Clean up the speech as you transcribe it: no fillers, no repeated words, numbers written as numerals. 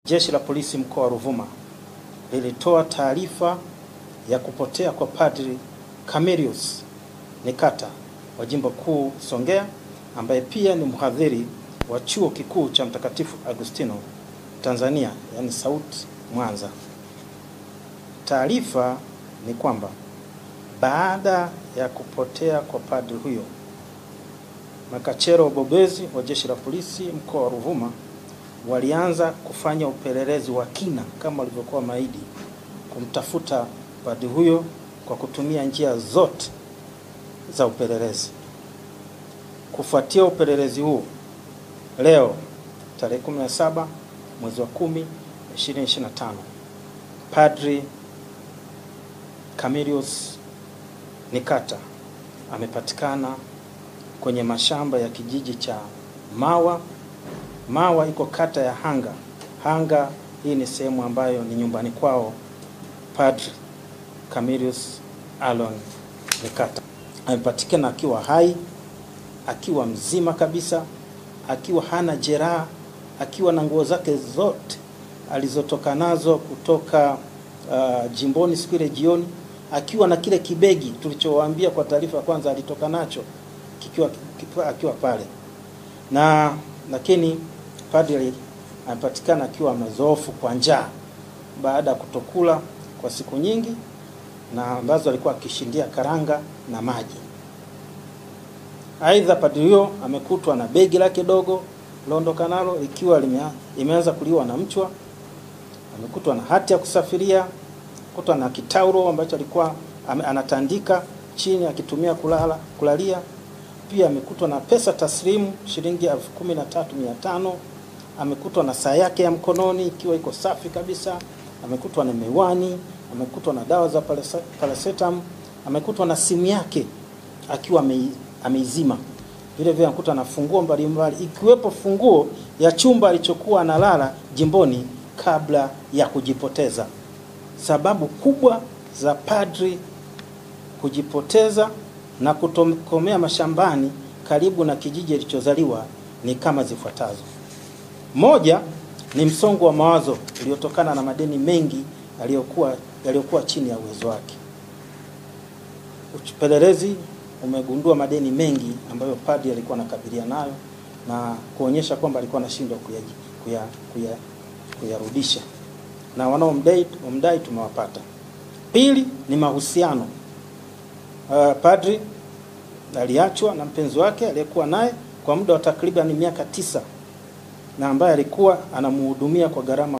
Jeshi la Polisi mkoa wa Ruvuma lilitoa taarifa ya kupotea kwa Padri Camillus Nikata wa Jimbo Kuu Songea, ambaye pia ni mhadhiri wa Chuo Kikuu cha Mtakatifu Agustino Tanzania, yani SAUT Mwanza. Taarifa ni kwamba baada ya kupotea kwa padri huyo, makachero wabobezi wa Jeshi la Polisi mkoa wa Ruvuma walianza kufanya upelelezi wa kina kama walivyokuwa maidi kumtafuta padri huyo kwa kutumia njia zote za upelelezi. Kufuatia upelelezi huu, leo tarehe 17 mwezi wa 10 2025, Padri Camillus Nikata amepatikana kwenye mashamba ya kijiji cha Mawa iko kata ya Hanga. Hii ni sehemu ambayo ni nyumbani kwao Padri Camillus Alon Nikata. Amepatikana akiwa hai, akiwa mzima kabisa, akiwa hana jeraha, akiwa na nguo zake zote alizotoka nazo kutoka jimboni siku ile jioni, akiwa na kile kibegi tulichowaambia kwa taarifa kwanza alitoka nacho akiwa pale. Lakini padri anapatikana akiwa amezoofu kwa njaa baada ya kutokula kwa siku nyingi, na ambazo alikuwa akishindia karanga na maji. Aidha, padri huyo amekutwa na begi lake dogo londoka nalo ikiwa imeanza kuliwa na mchwa. Amekutwa na hati ya kusafiria, kutwa na kitauro ambacho alikuwa anatandika chini akitumia kulalia. Pia amekutwa na pesa taslimu shilingi 13,500. Amekutwa na saa yake ya mkononi ikiwa iko safi kabisa. Amekutwa na miwani, amekutwa na dawa za paracetamol, amekutwa na simu yake akiwa ameizima. Vile vile amekutwa na funguo mbalimbali ikiwepo funguo ya chumba alichokuwa analala jimboni kabla ya kujipoteza. Sababu kubwa za padri kujipoteza na kutokomea mashambani karibu na kijiji alichozaliwa ni kama zifuatazo. Moja ni msongo wa mawazo uliotokana na madeni mengi yaliyokuwa chini ya uwezo wake. Upelelezi umegundua madeni mengi ambayo padri alikuwa anakabiliana nayo na kuonyesha kwamba alikuwa anashindwa kuyarudisha, na wanaomdai tumewapata. Pili ni mahusiano. Padri aliachwa na mpenzi wake aliyekuwa naye kwa muda wa takriban miaka 9 na ambaye alikuwa anamhudumia kwa gharama